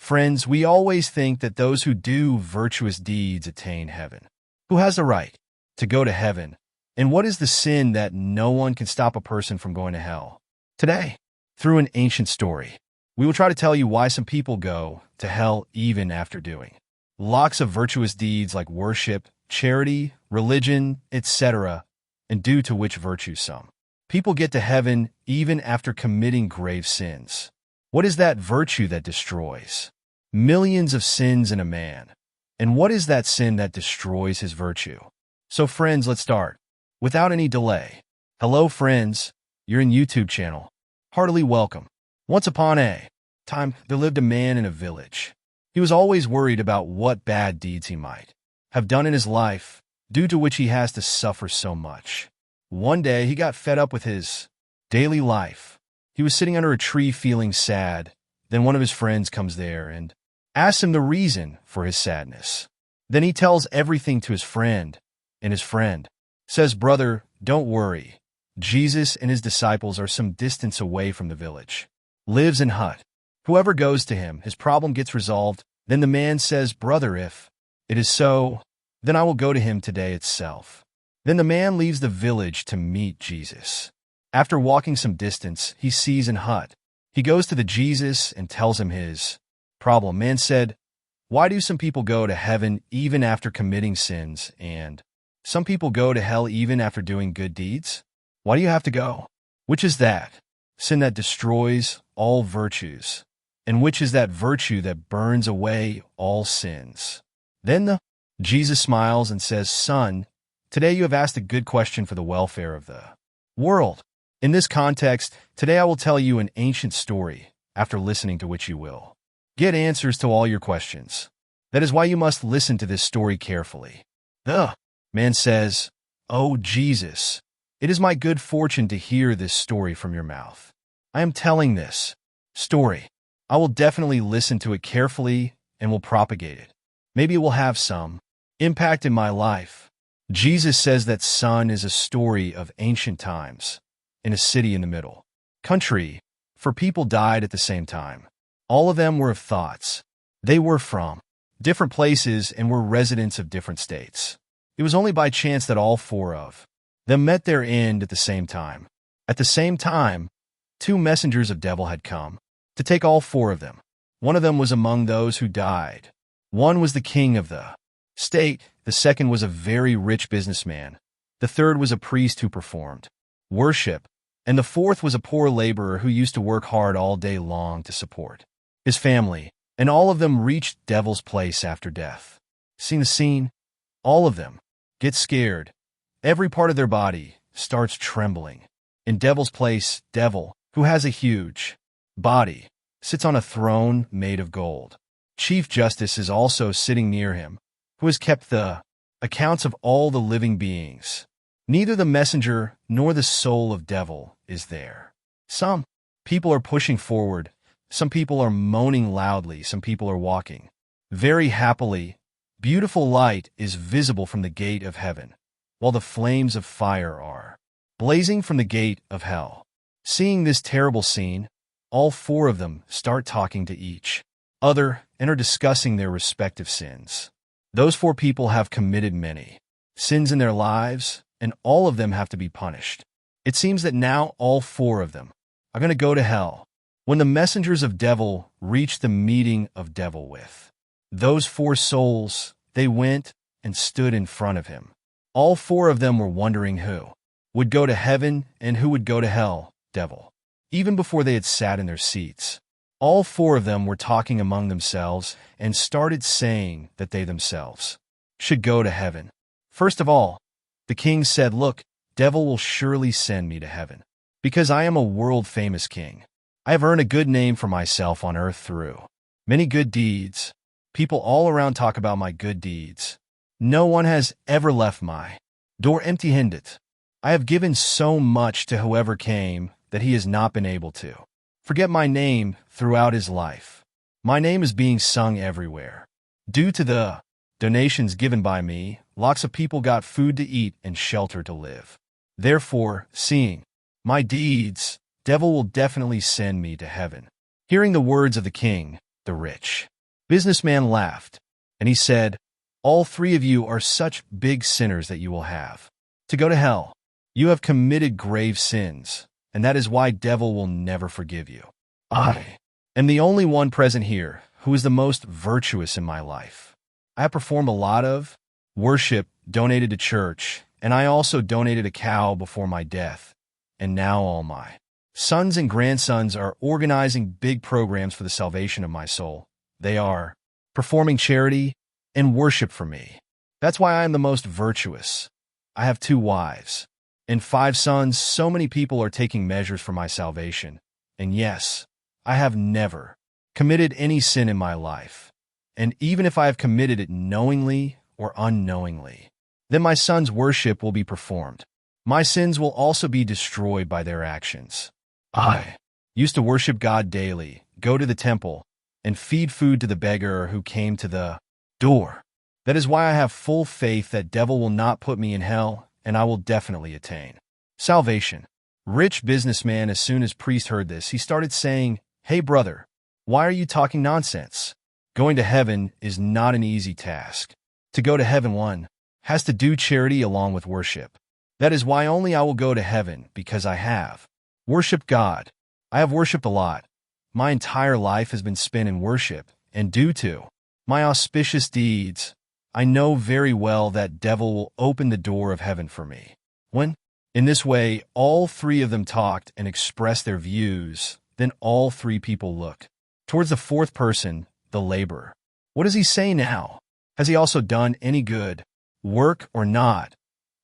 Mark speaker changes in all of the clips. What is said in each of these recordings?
Speaker 1: Friends, we always think that those who do virtuous deeds attain heaven. Who has the right to go to heaven? And what is the sin that no one can stop a person from going to hell? Today, through an ancient story, we will try to tell you why some people go to hell even after doing lots of virtuous deeds like worship, charity, religion, etc., and due to which virtues some people get to heaven even after committing grave sins. What is that virtue that destroys millions of sins in a man? And what is that sin that destroys his virtue? So friends, let's start without any delay. Hello friends, you're in YouTube channel. Heartily welcome. Once upon a time, there lived a man in a village. He was always worried about what bad deeds he might have done in his life, due to which he has to suffer so much. One day, he got fed up with his daily life. He was sitting under a tree feeling sad. Then one of his friends comes there and asks him the reason for his sadness. Then he tells everything to his friend, and his friend says, "Brother, don't worry. Jesus and his disciples are some distance away from the village. Lives in hut. Whoever goes to him, his problem gets resolved." Then the man says, "Brother, if it is so, then I will go to him today itself." Then the man leaves the village to meet Jesus. After walking some distance, he sees an hut. He goes to the Jesus and tells him his problem. Man said, "Why do some people go to heaven even after committing sins, and some people go to hell even after doing good deeds? Why do you have to go? Which is that sin that destroys all virtues? And which is that virtue that burns away all sins?" Then Jesus smiles and says, "Son, today you have asked a good question for the welfare of the world. In this context, today I will tell you an ancient story, after listening to which you will get answers to all your questions. That is why you must listen to this story carefully." The man says, "Oh Jesus, it is my good fortune to hear this story from your mouth. I am telling this story. I will definitely listen to it carefully and will propagate it. Maybe it will have some impact in my life." Jesus says that Son is a story of ancient times in a city in the middle country, for people died at the same time. All of them were of thoughts. They were from different places and were residents of different states. It was only by chance that all four of them met their end at the same time. At the same time, two messengers of devil had come to take all four of them. One of them was among those who died. One was the king of the state. The second was a very rich businessman. The third was a priest who performed worship. And the fourth was a poor laborer who used to work hard all day long to support his family. And all of them reached devil's place after death. Seen the scene? All of them get scared. Every part of their body starts trembling. In devil's place, devil, who has a huge body, sits on a throne made of gold. Chief Justice is also sitting near him, who has kept the accounts of all the living beings. Neither the messenger nor the soul of devil is there. Some people are pushing forward. Some people are moaning loudly. Some people are walking very happily. Beautiful light is visible from the gate of heaven, while the flames of fire are blazing from the gate of hell. Seeing this terrible scene, all four of them start talking to each other and are discussing their respective sins. Those four people have committed many sins in their lives, and all of them have to be punished. It seems that now all four of them are going to go to hell. When the messengers of devil reached the meeting of devil with those four souls, they went and stood in front of him. All four of them were wondering who would go to heaven and who would go to hell. Devil. Even before they had sat in their seats, all four of them were talking among themselves and started saying that they themselves should go to heaven. First of all, the king said, "Look, devil will surely send me to heaven, because I am a world-famous king. I have earned a good name for myself on earth through many good deeds. People all around talk about my good deeds. No one has ever left my door empty-handed. I have given so much to whoever came that he has not been able to forget my name throughout his life. My name is being sung everywhere. Due to the donations given by me, lots of people got food to eat and shelter to live. Therefore, seeing my deeds, devil will definitely send me to heaven." Hearing the words of the king, the rich Businessman laughed, and he said, "All three of you are such big sinners that you will have to go to hell. You have committed grave sins, and that is why devil will never forgive you. I am the only one present here who is the most virtuous in my life. I have performed a lot of worship, donated to church, and I also donated a cow before my death. And now all my sons and grandsons are organizing big programs for the salvation of my soul. They are performing charity and worship for me. That's why I am the most virtuous. I have 2 wives and 5 sons. So many people are taking measures for my salvation. And yes, I have never committed any sin in my life. And even if I have committed it knowingly or unknowingly, then my sons' worship will be performed. My sins will also be destroyed by their actions. I used to worship God daily, go to the temple, and feed food to the beggar who came to the door. That is why I have full faith that devil will not put me in hell, and I will definitely attain salvation." Rich businessman, as soon as priest heard this, he started saying, "Hey brother, why are you talking nonsense? Going to heaven is not an easy task. To go to heaven, one has to do charity along with worship. That is why only I will go to heaven, because I have worshiped God. I have worshiped a lot. My entire life has been spent in worship, and due to my auspicious deeds, I know very well that devil will open the door of heaven for me." When, in this way, all 3 of them talked and expressed their views, then all 3 people looked towards the 4th person, the laborer. What does he say now? Has he also done any good work or not?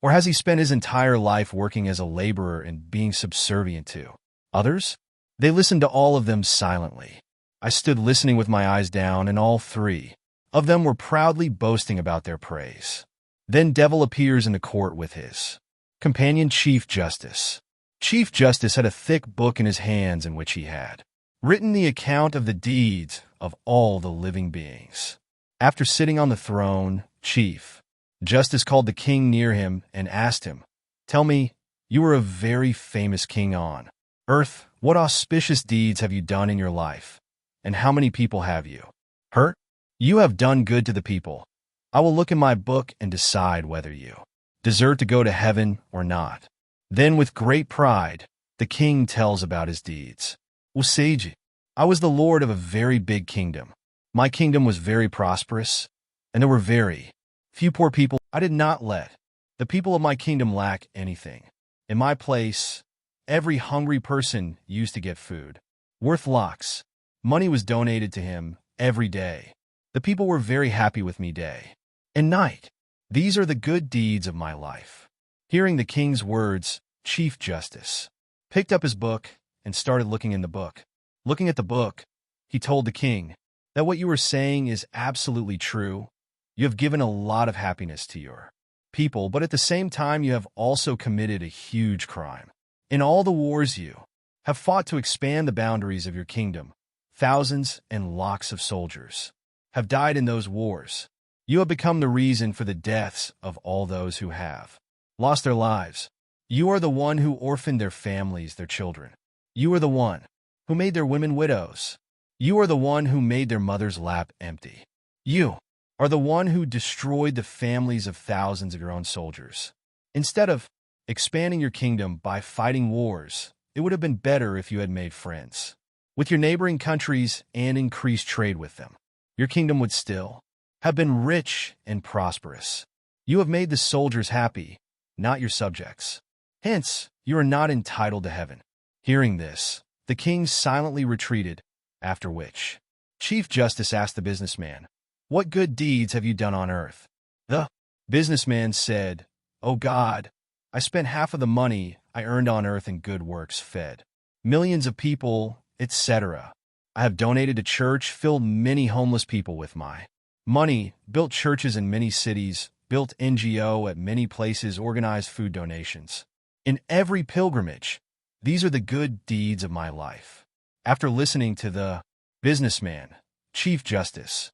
Speaker 1: Or has he spent his entire life working as a laborer and being subservient to others? They listened to all of them silently. I stood listening with my eyes down, and all 3 of them were proudly boasting about their praise. Then devil appears in the court with his companion Chief Justice. Chief Justice had a thick book in his hands in which he had written the account of the deeds of all the living beings. After sitting on the throne, Chief Justice called the king near him and asked him, "Tell me, you are a very famous king on earth. What auspicious deeds have you done in your life? And how many people have you hurt? You have done good to the people. I will look in my book and decide whether you deserve to go to heaven or not." Then with great pride, the king tells about his deeds. "Usage, I was the lord of a very big kingdom. My kingdom was very prosperous, and there were very few poor people. I did not let the people of my kingdom lack anything. In my place, every hungry person used to get food worth lakhs. Money was donated to him every day. The people were very happy with me day and night. These are the good deeds of my life." Hearing the king's words, Chief Justice picked up his book and started looking in the book. Looking at the book, he told the king that what you were saying is absolutely true. You have given a lot of happiness to your people, but at the same time you have also committed a huge crime. In all the wars you have fought to expand the boundaries of your kingdom, thousands and lakhs of soldiers have died in those wars. You have become the reason for the deaths of all those who have lost their lives. You are the one who orphaned their families, their children. You are the one who made their women widows. You are the one who made their mother's lap empty. You are the one who destroyed the families of thousands of your own soldiers. Instead of expanding your kingdom by fighting wars, it would have been better if you had made friends with your neighboring countries and increased trade with them. Your kingdom would still have been rich and prosperous. You have made the soldiers happy, not your subjects. Hence, you are not entitled to heaven." Hearing this, the king silently retreated, after which Chief Justice asked the businessman, "What good deeds have you done on earth?" The businessman said, "Oh God, I spent half of the money I earned on earth in good works, fed millions of people, etc. I have donated to church, filled many homeless people with my money, built churches in many cities, built NGO at many places, organized food donations in every pilgrimage. These are the good deeds of my life." After listening to the businessman, Chief Justice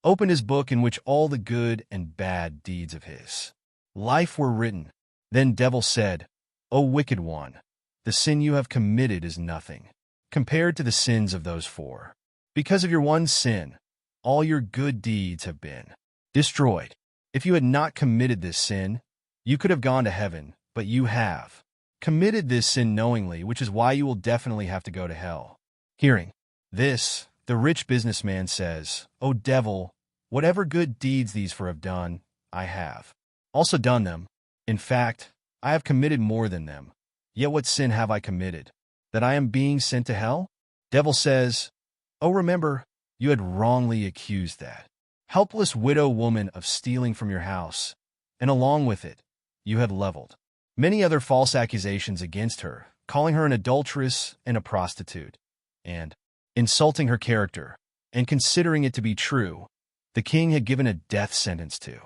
Speaker 1: opened his book in which all the good and bad deeds of his life were written. Then devil said, "O wicked one, the sin you have committed is nothing compared to the sins of those 4. Because of your one sin, all your good deeds have been destroyed. If you had not committed this sin, you could have gone to heaven, but you have committed this sin knowingly, which is why you will definitely have to go to hell. Hearing this, the rich businessman says, "O devil, whatever good deeds these four have done, I have also done them. In fact, I have committed more than them. Yet what sin have I committed, that I am being sent to hell?" Devil says, "Oh, remember, you had wrongly accused that helpless widow woman of stealing from your house, and along with it, you had leveled many other false accusations against her, calling her an adulteress and a prostitute, and insulting her character, and considering it to be true, the king had given a death sentence to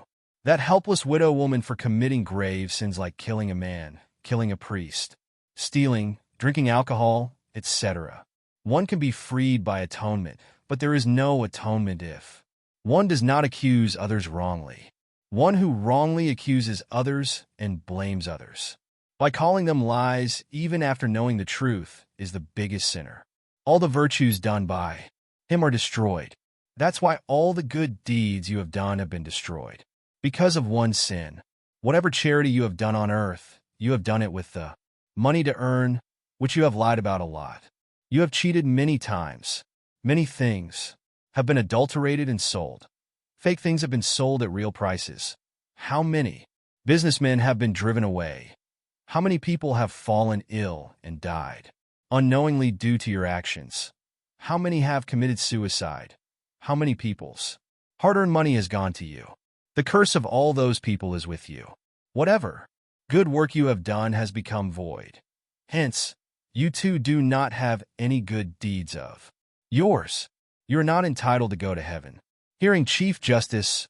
Speaker 1: that helpless widow woman for committing grave sins like killing a man, killing a priest, stealing, drinking alcohol, etc. One can be freed by atonement, but there is no atonement if one does not accuse others wrongly. One who wrongly accuses others and blames others by calling them lies even after knowing the truth is the biggest sinner. All the virtues done by him are destroyed. That's why all the good deeds you have done have been destroyed. Because of one sin, whatever charity you have done on earth, you have done it with the money to earn, which you have lied about a lot. You have cheated many times. Many things have been adulterated and sold. Fake things have been sold at real prices. How many businessmen have been driven away? How many people have fallen ill and died unknowingly due to your actions? How many have committed suicide? How many people's hard-earned money has gone to you? The curse of all those people is with you. Whatever good work you have done has become void. Hence, you too do not have any good deeds of yours. You are not entitled to go to heaven. Hearing Chief Justice's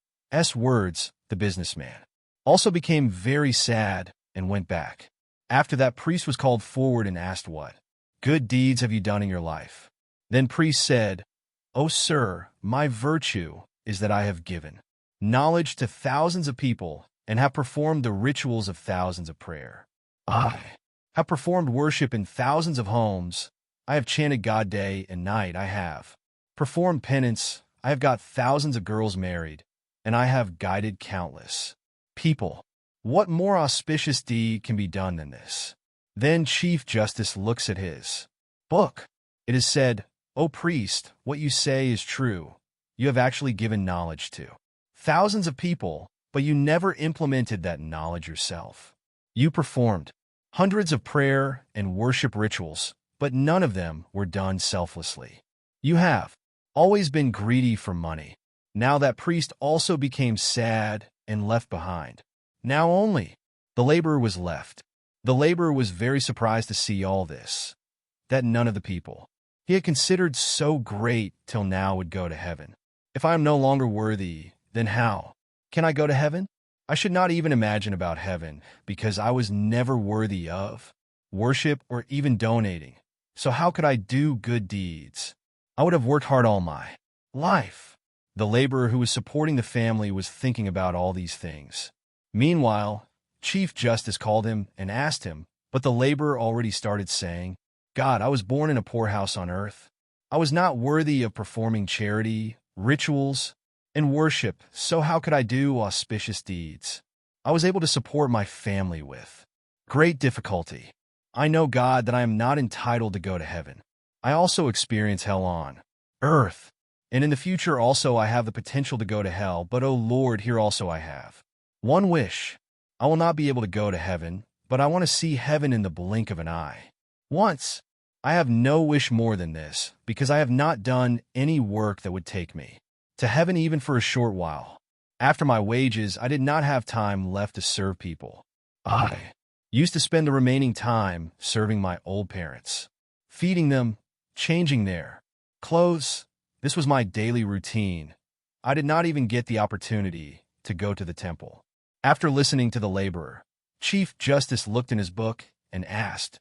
Speaker 1: words, the businessman also became very sad and went back. After that, priest was called forward and asked, "What good deeds have you done in your life?" Then priest said, "Oh, sir, my virtue is that I have given knowledge to thousands of people and have performed the rituals of thousands of prayer. I have performed worship in thousands of homes. I have chanted God day and night. I have performed penance. I have got thousands of girls married, and I have guided countless people. What more auspicious deed can be done than this?" Then Chief Justice looks at his book. It is said, "O priest, what you say is true. You have actually given knowledge to thousands of people, but you never implemented that knowledge yourself. You performed hundreds of prayer and worship rituals, but none of them were done selflessly. You have always been greedy for money." Now that priest also became sad and left behind. Now only the laborer was left. The laborer was very surprised to see all this, that none of the people he had considered so great till now would go to heaven. If I am no longer worthy, then how can I go to heaven? I should not even imagine about heaven, because I was never worthy of worship or even donating. So how could I do good deeds? I would have worked hard all my life. The laborer who was supporting the family was thinking about all these things. Meanwhile, Chief Justice called him and asked him, but the laborer already started saying, "God, I was born in a poorhouse on earth. I was not worthy of performing charity, rituals, and worship, so how could I do auspicious deeds? I was able to support my family with great difficulty. I know, God, that I am not entitled to go to heaven. I also experience hell on earth, and in the future also I have the potential to go to hell, but oh Lord, here also I have one wish. I will not be able to go to heaven, but I want to see heaven in the blink of an eye. Once, I have no wish more than this, because I have not done any work that would take me to heaven even for a short while. After my wages, I did not have time left to serve people. I used to spend the remaining time serving my old parents, feeding them, changing their clothes. This was my daily routine. I did not even get the opportunity to go to the temple." After listening to the laborer, Chief Justice looked in his book and asked,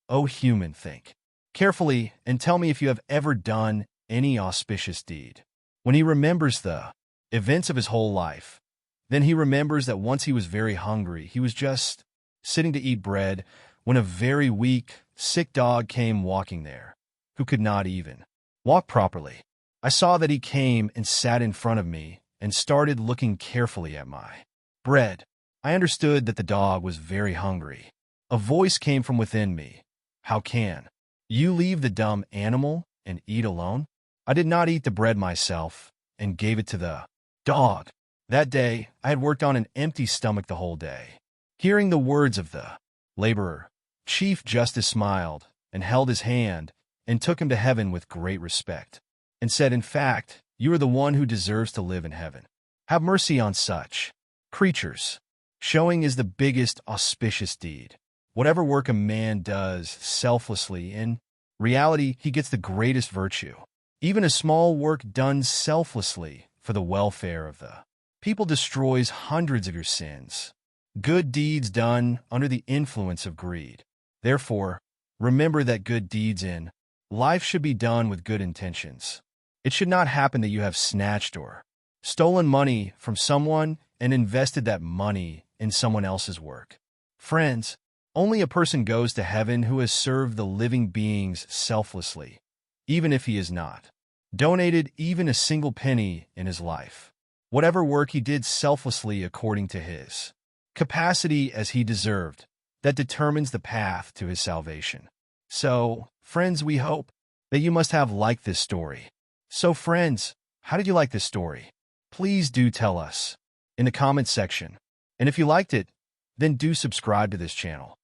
Speaker 1: "O human, think carefully and tell me if you have ever done any auspicious deed." When he remembers the events of his whole life, then he remembers that once he was very hungry. He was just sitting to eat bread when a very weak, sick dog came walking there, who could not even walk properly. I saw that he came and sat in front of me and started looking carefully at my bread. I understood that the dog was very hungry. A voice came from within me. How can you leave the dumb animal and eat alone? I did not eat the bread myself and gave it to the dog. That day, I had worked on an empty stomach the whole day. Hearing the words of the laborer, Chief Justice smiled and held his hand and took him to heaven with great respect, and said, "In fact, you are the one who deserves to live in heaven. Have mercy on such creatures." Showing is the biggest auspicious deed. Whatever work a man does selflessly, in reality, he gets the greatest virtue. Even a small work done selflessly for the welfare of the people destroys hundreds of your sins. Good deeds done under the influence of greed. Therefore, remember that good deeds in life should be done with good intentions. It should not happen that you have snatched or stolen money from someone and invested that money in someone else's work. Friends, only a person goes to heaven who has served the living beings selflessly, even if he is not donated even a single penny in his life. Whatever work he did selflessly according to his capacity as he deserved, that determines the path to his salvation. So, friends, we hope that you must have liked this story. So, friends, how did you like this story? Please do tell us in the comments section. And if you liked it, then do subscribe to this channel.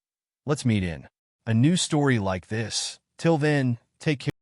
Speaker 1: Let's meet in a new story like this. Till then, take care.